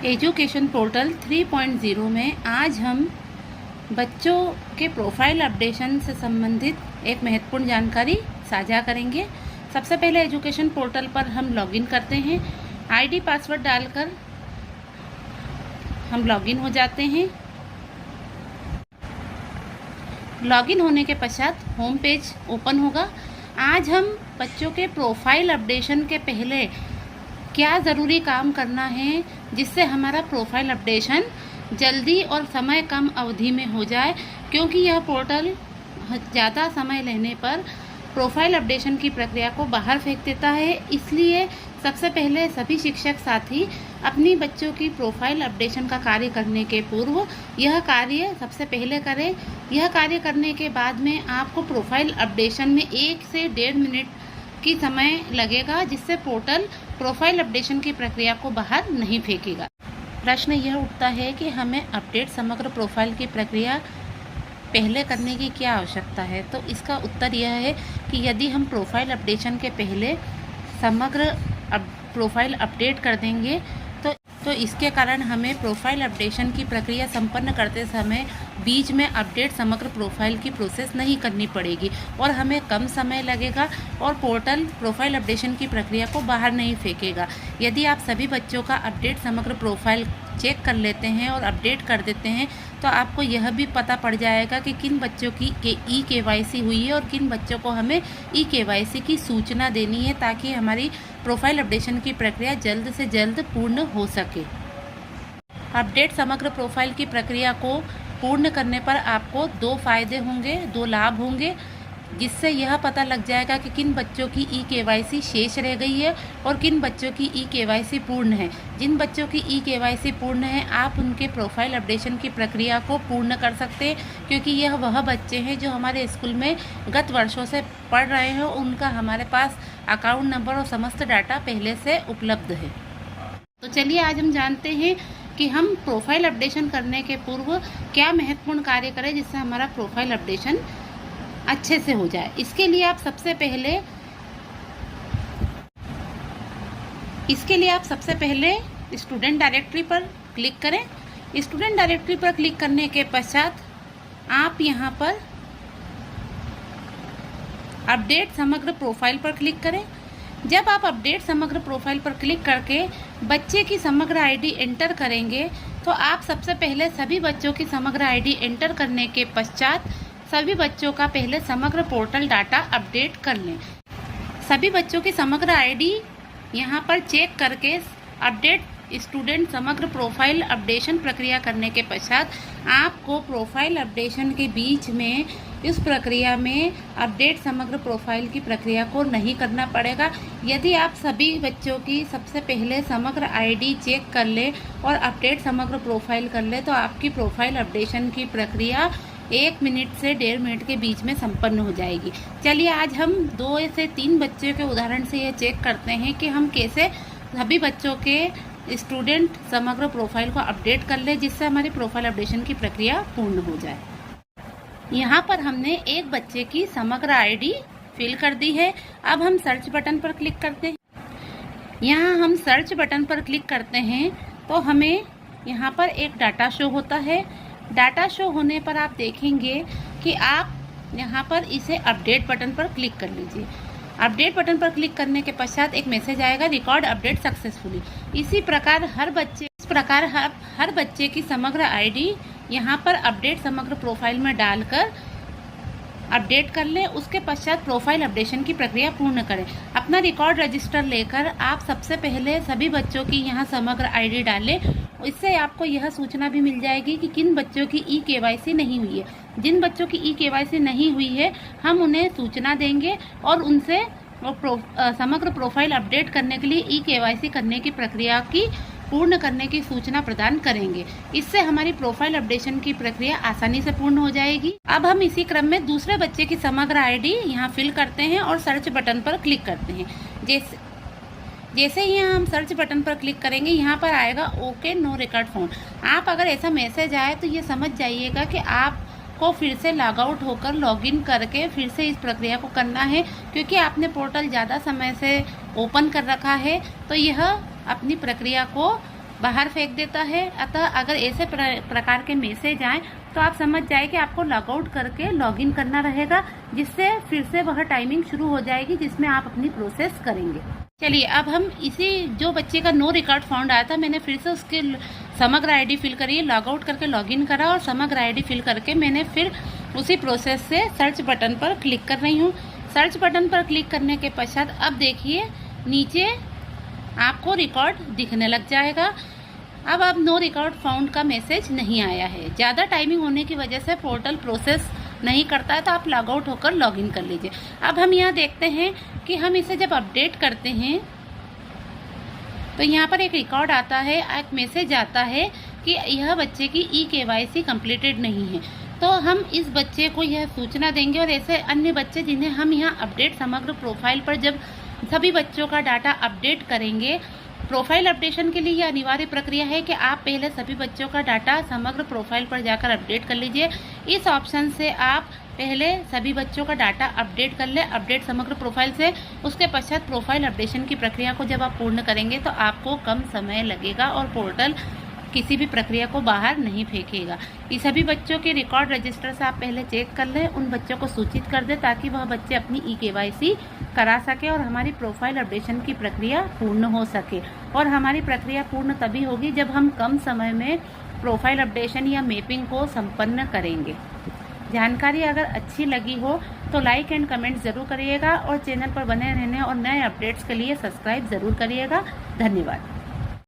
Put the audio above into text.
Education portal 3.0 में आज हम बच्चों के प्रोफाइल अपडेशन से संबंधित एक महत्वपूर्ण जानकारी साझा करेंगे। सबसे पहले एजुकेशन पोर्टल पर हम लॉगिन करते हैं। आईडी पासवर्ड डालकर हम लॉगिन हो जाते हैं। लॉगिन होने के पश्चात होम पेज ओपन होगा। आज हम बच्चों के प्रोफाइल अपडेशन के पहले क्या ज़रूरी काम करना है जिससे हमारा प्रोफाइल अपडेशन जल्दी और समय कम अवधि में हो जाए, क्योंकि यह पोर्टल ज़्यादा समय लेने पर प्रोफाइल अपडेशन की प्रक्रिया को बाहर फेंक देता है। इसलिए सबसे पहले सभी शिक्षक साथी अपनी बच्चों की प्रोफाइल अपडेशन का कार्य करने के पूर्व यह कार्य सबसे पहले करें। यह कार्य करने के बाद में आपको प्रोफाइल अपडेशन में 1 से 1.5 मिनट की समय लगेगा, जिससे पोर्टल प्रोफाइल अपडेशन की प्रक्रिया को बाहर नहीं फेंकेगा। प्रश्न यह उठता है कि हमें अपडेट समग्र प्रोफाइल की प्रक्रिया पहले करने की क्या आवश्यकता है। तो इसका उत्तर यह है कि यदि हम प्रोफाइल अपडेशन के पहले समग्र प्रोफाइल अपडेट कर देंगे तो इसके कारण हमें प्रोफाइल अपडेशन की प्रक्रिया संपन्न करते समय बीच में अपडेट समग्र प्रोफाइल की प्रोसेस नहीं करनी पड़ेगी और हमें कम समय लगेगा और पोर्टल प्रोफाइल अपडेशन की प्रक्रिया को बाहर नहीं फेंकेगा। यदि आप सभी बच्चों का अपडेट समग्र प्रोफाइल चेक कर लेते हैं और अपडेट कर देते हैं तो आपको यह भी पता पड़ जाएगा कि किन बच्चों की ई-केवाईसी हुई है और किन बच्चों को हमें ई-केवाईसी की सूचना देनी है, ताकि हमारी प्रोफाइल अपडेशन की प्रक्रिया जल्द से जल्द पूर्ण हो सके। अपडेट समग्र प्रोफाइल की प्रक्रिया को पूर्ण करने पर आपको 2 फायदे होंगे, 2 लाभ होंगे, जिससे यह पता लग जाएगा कि किन बच्चों की ई-केवाईसी शेष रह गई है और किन बच्चों की ई-केवाईसी पूर्ण है। जिन बच्चों की ई-केवाईसी पूर्ण है आप उनके प्रोफाइल अपडेशन की प्रक्रिया को पूर्ण कर सकते हैं, क्योंकि यह वह बच्चे हैं जो हमारे स्कूल में गत वर्षों से पढ़ रहे हैं। उनका हमारे पास अकाउंट नंबर और समस्त डाटा पहले से उपलब्ध है। तो चलिए आज हम जानते हैं कि हम प्रोफाइल अपडेशन करने के पूर्व क्या महत्वपूर्ण कार्य करें जिससे हमारा प्रोफाइल अपडेशन अच्छे से हो जाए। इसके लिए आप सबसे पहले स्टूडेंट डायरेक्टरी पर क्लिक करें। स्टूडेंट डायरेक्टरी पर क्लिक करने के पश्चात आप यहां पर अपडेट समग्र प्रोफाइल पर क्लिक करें। जब आप अपडेट समग्र प्रोफाइल पर क्लिक करके बच्चे की समग्र आईडी एंटर करेंगे तो आप सबसे पहले सभी बच्चों की समग्र आईडी एंटर करने के पश्चात सभी बच्चों का पहले समग्र पोर्टल डाटा अपडेट कर लें। सभी बच्चों की समग्र आईडी यहां पर चेक करके अपडेट स्टूडेंट समग्र प्रोफाइल अपडेशन प्रक्रिया करने के पश्चात आपको प्रोफाइल अपडेशन के बीच में इस प्रक्रिया में अपडेट समग्र प्रोफाइल की प्रक्रिया को नहीं करना पड़ेगा। यदि आप सभी बच्चों की सबसे पहले समग्र आईडी चेक कर ले और अपडेट समग्र प्रोफाइल कर ले तो आपकी प्रोफाइल अपडेशन की प्रक्रिया 1 मिनट से 1.5 मिनट के बीच में संपन्न हो जाएगी। चलिए आज हम 2 से 3 बच्चों के उदाहरण से ये चेक करते हैं कि हम कैसे सभी बच्चों के स्टूडेंट समग्र प्रोफाइल को अपडेट कर ले, जिससे हमारी प्रोफाइल अपडेशन की प्रक्रिया पूर्ण हो जाए। यहाँ पर हमने एक बच्चे की समग्र आईडी फिल कर दी है। अब हम सर्च बटन पर क्लिक करते हैं। यहाँ हम सर्च बटन पर क्लिक करते हैं तो हमें यहाँ पर एक डाटा शो होता है। डाटा शो होने पर आप देखेंगे कि आप यहाँ पर इसे अपडेट बटन पर क्लिक कर लीजिए। अपडेट बटन पर क्लिक करने के पश्चात एक मैसेज आएगा, रिकॉर्ड अपडेट सक्सेसफुली। इसी प्रकार हर बच्चे की समग्र आईडी यहाँ पर अपडेट समग्र प्रोफाइल में डालकर अपडेट कर लें। उसके पश्चात प्रोफाइल अपडेशन की प्रक्रिया पूर्ण करें। अपना रिकॉर्ड रजिस्टर लेकर आप सबसे पहले सभी बच्चों की यहाँ समग्र आईडी डालें। इससे आपको यह सूचना भी मिल जाएगी कि किन बच्चों की ई-केवाईसी नहीं हुई है। जिन बच्चों की ई-केवाईसी नहीं हुई है हम उन्हें सूचना देंगे और उनसे समग्र प्रोफाइल अपडेट करने के लिए ई-केवाईसी करने की प्रक्रिया की पूर्ण करने की सूचना प्रदान करेंगे। इससे हमारी प्रोफाइल अपडेशन की प्रक्रिया आसानी से पूर्ण हो जाएगी। अब हम इसी क्रम में दूसरे बच्चे की समग्र आईडी यहाँ फिल करते हैं और सर्च बटन पर क्लिक करते हैं। जैसे ही हम सर्च बटन पर क्लिक करेंगे यहाँ पर आएगा ओके नो रिकॉर्ड फाउंड। आप अगर ऐसा मैसेज आए तो ये समझ जाइएगा कि आपको फिर से लॉग आउट होकर लॉगिन करके फिर से इस प्रक्रिया को करना है, क्योंकि आपने पोर्टल ज़्यादा समय से ओपन कर रखा है तो यह अपनी प्रक्रिया को बाहर फेंक देता है। अतः अगर ऐसे प्रकार के मैसेज आए तो आप समझ जाए कि आपको लॉग आउट करके लॉगिन करना रहेगा, जिससे फिर से वह टाइमिंग शुरू हो जाएगी जिसमें आप अपनी प्रोसेस करेंगे। चलिए अब हम इसी जो बच्चे का नो रिकॉर्ड फाउंड आया था, मैंने फिर से उसके समग्र आईडी फिल करी, लॉग आउट करके लॉगिन करा और समग्र आईडी फिल करके मैंने फिर उसी प्रोसेस से सर्च बटन पर क्लिक कर रही हूँ। सर्च बटन पर क्लिक करने के पश्चात अब देखिए नीचे आपको रिकॉर्ड दिखने लग जाएगा। अब नो रिकॉर्ड फाउंड का मैसेज नहीं आया है। ज़्यादा टाइमिंग होने की वजह से पोर्टल प्रोसेस नहीं करता है, तो आप लॉग आउट होकर लॉगिन कर लीजिए। अब हम यहाँ देखते हैं कि हम इसे जब अपडेट करते हैं तो यहाँ पर एक रिकॉर्ड आता है, एक मैसेज आता है कि यह बच्चे की eKYC कंप्लीटेड नहीं है। तो हम इस बच्चे को यह सूचना देंगे और ऐसे अन्य बच्चे जिन्हें हम यहाँ अपडेट समग्र प्रोफाइल पर जब सभी बच्चों का डाटा अपडेट करेंगे। प्रोफाइल अपडेशन के लिए यह अनिवार्य प्रक्रिया है कि आप पहले सभी बच्चों का डाटा समग्र प्रोफाइल पर जाकर अपडेट कर लीजिए। इस ऑप्शन से आप पहले सभी बच्चों का डाटा अपडेट कर ले, अपडेट समग्र प्रोफाइल से। उसके पश्चात प्रोफाइल अपडेशन की प्रक्रिया को जब आप पूर्ण करेंगे तो आपको कम समय लगेगा और पोर्टल किसी भी प्रक्रिया को बाहर नहीं फेंकेगा। ये सभी बच्चों के रिकॉर्ड रजिस्टर से आप पहले चेक कर लें, उन बच्चों को सूचित कर दें ताकि वह बच्चे अपनी eKYC करा सके और हमारी प्रोफाइल अपडेशन की प्रक्रिया पूर्ण हो सके। और हमारी प्रक्रिया पूर्ण तभी होगी जब हम कम समय में प्रोफाइल अपडेशन या मैपिंग को संपन्न करेंगे। जानकारी अगर अच्छी लगी हो तो लाइक एंड कमेंट ज़रूर करिएगा और चैनल पर बने रहने और नए अपडेट्स के लिए सब्सक्राइब ज़रूर करिएगा। धन्यवाद।